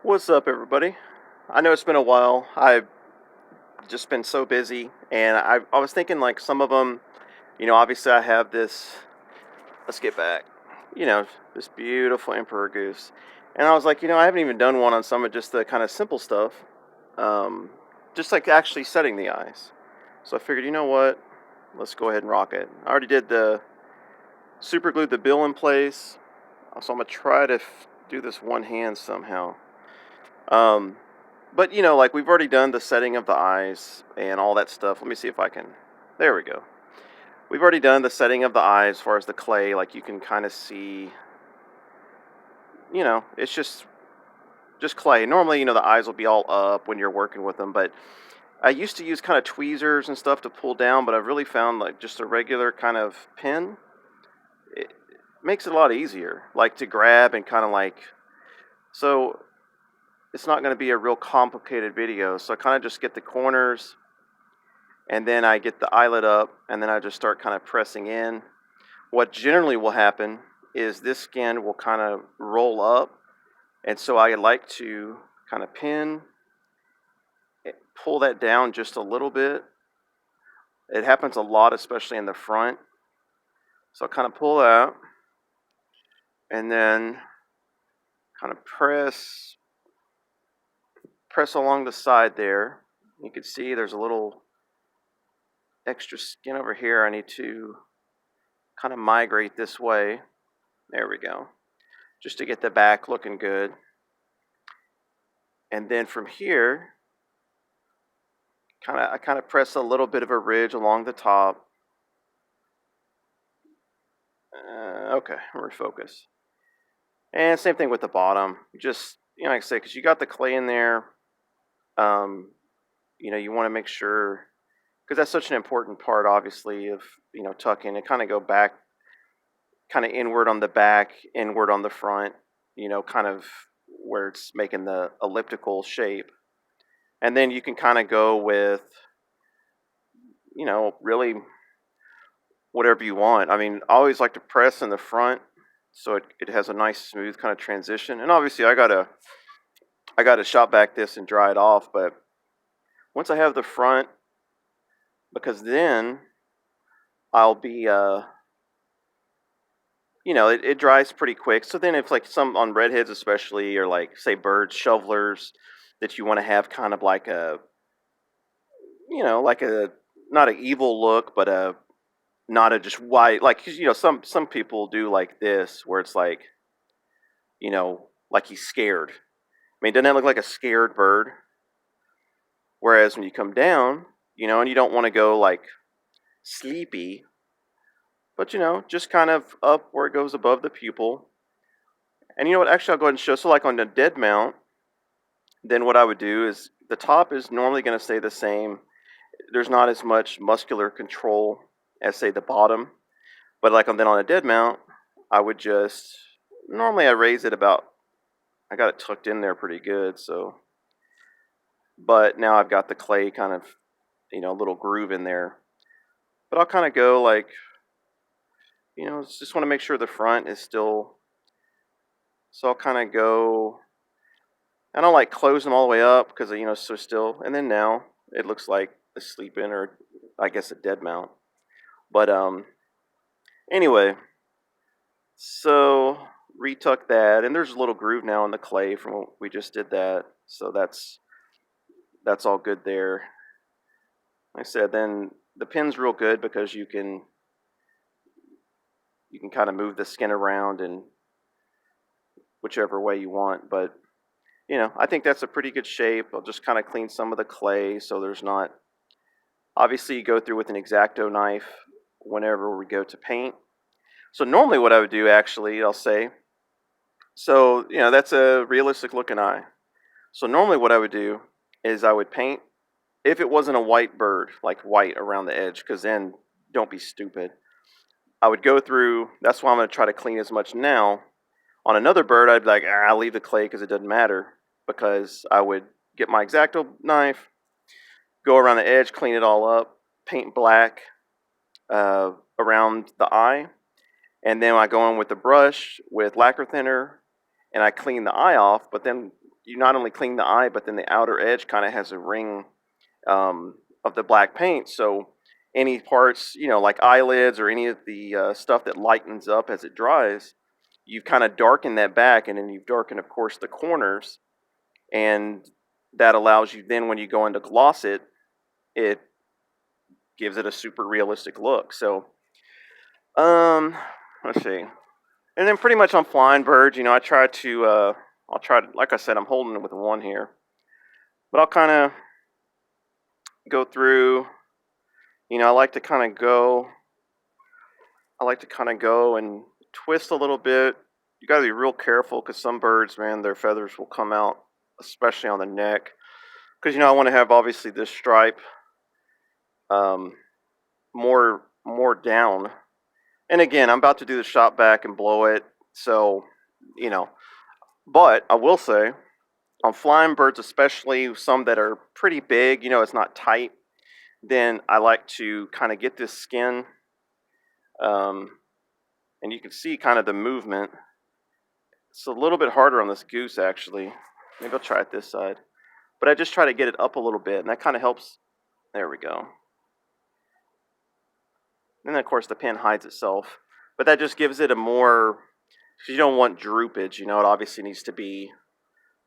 What's up, everybody? I know it's been a while. I've just been so busy, and I was thinking like some of them, obviously I have this. Let's get back. You know, this beautiful Emperor Goose, and I was like, I haven't even done one on some of just the kind of simple stuff, um, just like actually setting the eyes. So I figured, you know what? Let's go ahead and rock it. I already did the super glued the bill in place, so I'm gonna try to do this one hand somehow. Um, But like we've already done the setting of the eyes and all that stuff. Let me see if I can. There we go. We've already done the setting of the eyes as far as the clay. Like you can kind of see. It's just clay. Normally, the eyes will be all up when you're working with them. But I used to use kind of tweezers and stuff to pull down. But I've really found like just a regular kind of pin. It makes it a lot easier. Like to grab and kind of like. So it's not going to be a real complicated video. So I kind of just get the corners, and then I get the eyelet up, and then I just start kind of pressing in. What generally will happen is this skin will kind of roll up, and so I like to kind of pull that down just a little bit. It happens a lot, especially in the front. So I kind of pull out, and then kind of press along the side there. You can see there's a little extra skin over here. I need to kind of migrate this way. There we go. Just to get the back looking good. And then from here, I kind of press a little bit of a ridge along the top. Okay, refocus. And same thing with the bottom. Just, like I said, because you got the clay in there, you want to make sure, because that's such an important part, obviously, of, tucking and kind of go back, kind of inward on the back, inward on the front, kind of where it's making the elliptical shape. And then you can kind of go with, really whatever you want. I mean, I always like to press in the front so it has a nice smooth kind of transition. And obviously I gotta shop back this and dry it off, but once I have the front, because then I'll be it dries pretty quick. So then if like some on redheads especially, or like say birds, shovelers, that you want to have kind of like a like a not an evil look, but a not a just white, like 'cause, some people do like this where it's like, like he's scared. I mean, doesn't that look like a scared bird? Whereas when you come down, and you don't want to go like sleepy, but just kind of up where it goes above the pupil. And you know what? Actually, I'll go ahead and show. So, like on the dead mount, then what I would do is the top is normally going to stay the same. There's not as much muscular control as say the bottom, but like then on a dead mount, I would just normally I raise it about. I got it tucked in there pretty good, so. But now I've got the clay kind of, little groove in there. But I'll kind of go like, just want to make sure the front is still. So I'll kind of go. I don't like close them all the way up because so still. And then now it looks like a sleep in, or I guess a dead mount. But anyway, so retuck that, and there's a little groove now in the clay from what we just did that. So that's all good there. Like I said, then the pin's real good because you can kind of move the skin around in whichever way you want. But I think that's a pretty good shape. I'll just kind of clean some of the clay so there's not. Obviously, you go through with an X-Acto knife whenever we go to paint. So normally what I would do, actually, I'll say, so, that's a realistic looking eye. So normally what I would do is I would paint, if it wasn't a white bird, like white around the edge, because then don't be stupid. I would go through, that's why I'm going to try to clean as much now. On another bird, I'd be like, I'll leave the clay because it doesn't matter. Because I would get my X-Acto knife, go around the edge, clean it all up, paint black around the eye. And then I go in with the brush with lacquer thinner, and I clean the eye off. But then you not only clean the eye, but then the outer edge kind of has a ring of the black paint. So any parts, like eyelids or any of the stuff that lightens up as it dries, you've kind of darkened that back, and then you've darkened, of course, the corners, and that allows you then when you go into gloss it, it gives it a super realistic look. So, let's see. And then pretty much on flying birds, I'll try to, like I said, I'm holding it with one here, but I'll kind of go through, I like to kind of go, and twist a little bit. You got to be real careful because some birds, man, their feathers will come out, especially on the neck. Because, I want to have obviously this stripe um, more down. And again, I'm about to do the shop back and blow it. So, you know, but I will say on flying birds, especially some that are pretty big, it's not tight, then I like to kind of get this skin. And you can see kind of the movement. It's a little bit harder on this goose, actually. Maybe I'll try it this side. But I just try to get it up a little bit, and that kind of helps. There we go. And then, of course, the pen hides itself. But that just gives it a more, because you don't want droopage. It obviously needs to be,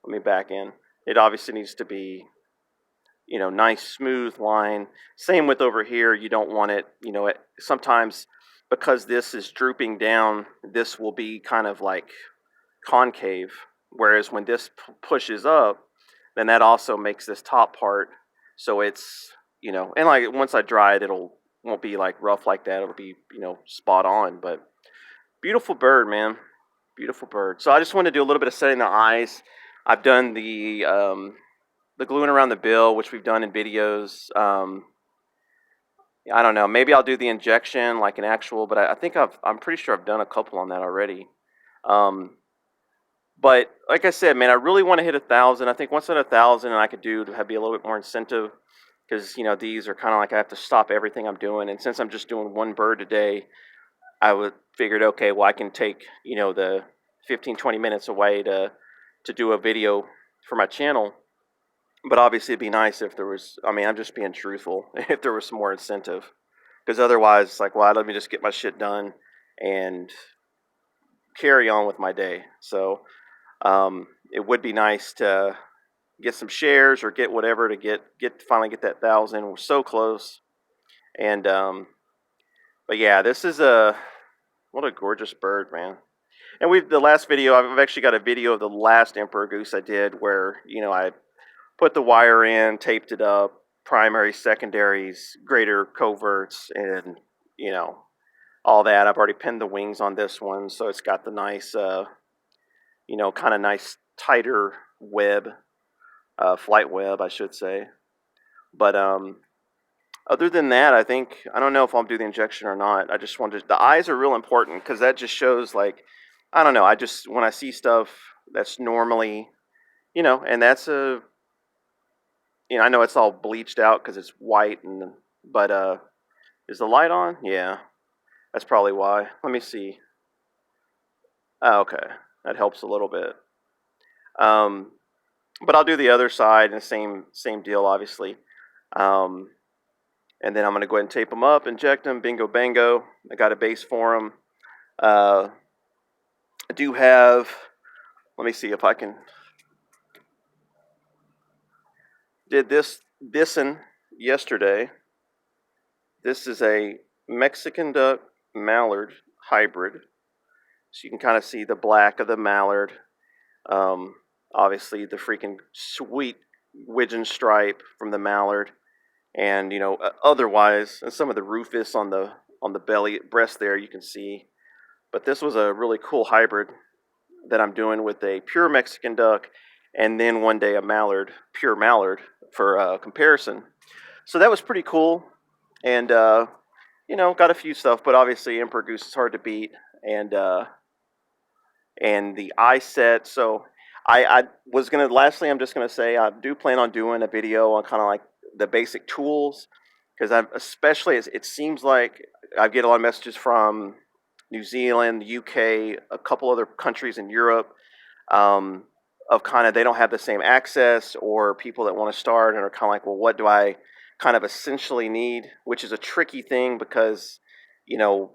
let me back in. It obviously needs to be, nice, smooth line. Same with over here. You don't want it, sometimes because this is drooping down, this will be kind of like concave. Whereas when this pushes up, then that also makes this top part so it's, and like once I dry it, won't be like rough like that. It'll be, spot on. But beautiful bird, man. Beautiful bird. So I just want to do a little bit of setting the eyes. I've done the gluing around the bill, which we've done in videos. I don't know. Maybe I'll do the injection like an actual, but I think I'm pretty sure I've done a couple on that already. But like I said, man, I really want to hit 1,000. I think once at 1,000, I could do to be a little bit more incentive because these are kind of like I have to stop everything I'm doing, and since I'm just doing one bird a day, I would figured okay, well I can take the 15-20 minutes away to do a video for my channel. But obviously, it'd be nice if there was. I mean, I'm just being truthful. If there was some more incentive, because otherwise, it's like, well, let me just get my shit done and carry on with my day. So. It would be nice to get some shares or get whatever to finally get that 1,000. We're so close, and but yeah, this is what a gorgeous bird, man. And the last video, I've actually got a video of the last Emperor Goose I did where I put the wire in, taped it up, primaries, secondaries, greater coverts, and all that. I've already pinned the wings on this one, so it's got the nice. Kind of nice, tighter web, flight web, I should say. But other than that, I don't know if I'll do the injection or not. I just wanted, the eyes are real important because that just shows like, I don't know, when I see stuff that's normally, and that's I know it's all bleached out because it's white, but is the light on? Yeah, that's probably why. Let me see. Oh, okay. That helps a little bit. But I'll do the other side and same deal, obviously. And then I'm going to go ahead and tape them up, inject them, bingo bango. I got a base for them. I do have, let me see if I can, did this yesterday. This is a Mexican duck mallard hybrid. So you can kind of see the black of the mallard. Obviously the freaking sweet widgeon stripe from the mallard, and otherwise, and some of the rufous on the belly breast there you can see. But this was a really cool hybrid that I'm doing with a pure Mexican duck, and then one day a mallard, pure mallard for comparison. So that was pretty cool, and got a few stuff, but obviously Emperor Goose is hard to beat, and the eye set. So I was gonna, lastly, I'm just gonna say I do plan on doing a video on kind of like the basic tools, because especially it seems like I get a lot of messages from New Zealand, the UK, a couple other countries in Europe, of kind of they don't have the same access, or people that want to start and are kind of like, well, what do I kind of essentially need? Which is a tricky thing because, you know,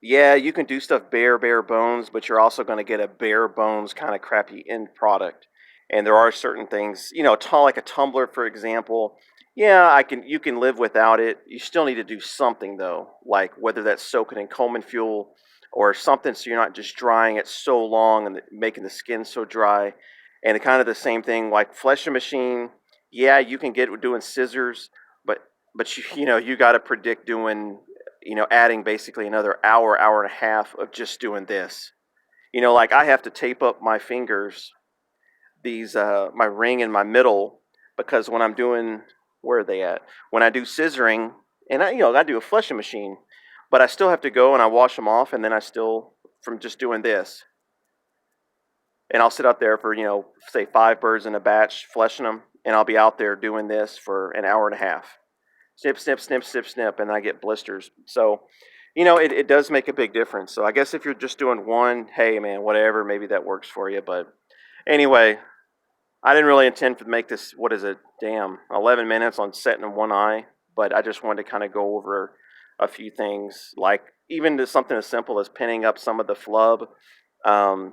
yeah, you can do stuff bare bones, but you're also going to get a bare bones kind of crappy end product. And there are certain things, like a tumbler, for example. Yeah, you can live without it. You still need to do something though, like whether that's soaking in Coleman fuel or something, so you're not just drying it so long and making the skin so dry. And kind of the same thing, like fleshing machine. Yeah, you can get doing scissors, but you got to predict doing, adding basically another hour and a half of just doing this. Like I have to tape up my fingers, these my ring and my middle, because when I'm doing, where are they at? When I do scissoring, and I do a fleshing machine, but I still have to go and I wash them off, and then I still, from just doing this, and I'll sit out there for, say 5 birds in a batch fleshing them, and I'll be out there doing this for an hour and a half. Snip, snip, snip, snip, snip, and I get blisters. So, it does make a big difference. So I guess if you're just doing one, hey man, whatever, maybe that works for you. But anyway, I didn't really intend to make this, what is it, 11 minutes on setting in one eye, but I just wanted to kind of go over a few things, like even to something as simple as pinning up some of the flub. And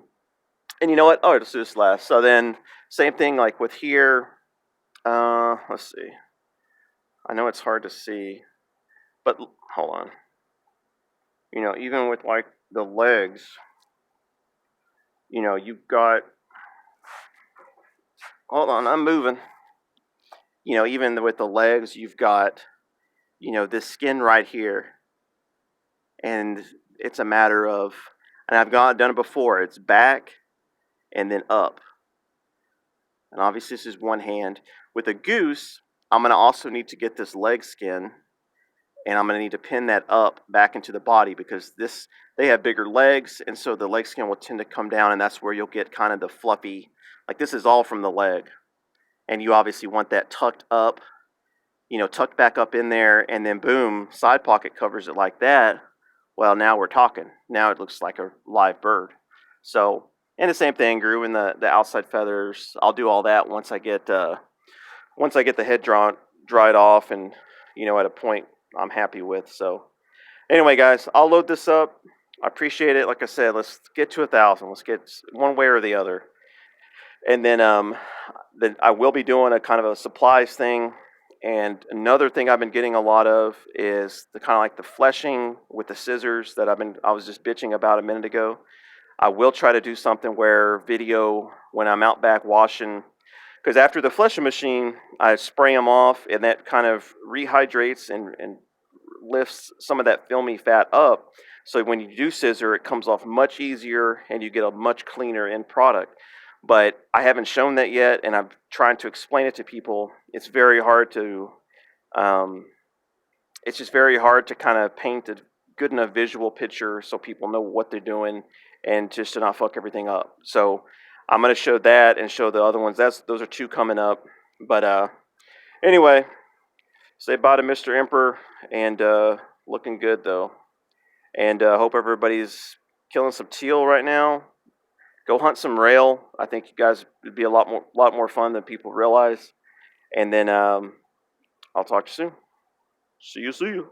you know what? Oh, let's do this last. So then, same thing like with here. Let's see. I know it's hard to see, but hold on. Even with like the legs, you've got. Hold on, I'm moving. Even with the legs, you've got, this skin right here, and it's a matter of, and I've done it before. It's back and then up, and obviously this is one hand. With a goose, I'm gonna also need to get this leg skin, and I'm going to need to pin that up back into the body, because they have bigger legs, and so the leg skin will tend to come down, and that's where you'll get kind of the fluffy, like this is all from the leg, and you obviously want that tucked up, tucked back up in there, and then boom, side pocket covers it like that. Well, now we're talking. Now it looks like a live bird. So, and the same thing, grooving the outside feathers. I'll do all that once I get the head dried off, and at a point I'm happy with. So anyway, guys, I'll load this up. I appreciate it. Like I said, let's get to 1,000. Let's get one way or the other. And then I will be doing a kind of a supplies thing. And another thing I've been getting a lot of is the kind of like the fleshing with the scissors that I was just bitching about a minute ago. I will try to do something where video when I'm out back washing, because after the fleshing machine, I spray them off, and that kind of rehydrates and lifts some of that filmy fat up. So when you do scissor, it comes off much easier, and you get a much cleaner end product. But I haven't shown that yet, and I'm trying to explain it to people. It's very hard to, it's just very hard to kind of paint a good enough visual picture so people know what they're doing, and just to not fuck everything up. So I'm going to show that and show the other ones. Those are 2 coming up. But anyway, say bye to Mr. Emperor, and looking good though. And hope everybody's killing some teal right now. Go hunt some rail. I think you guys would be a lot more fun than people realize. And then I'll talk to you soon. See you.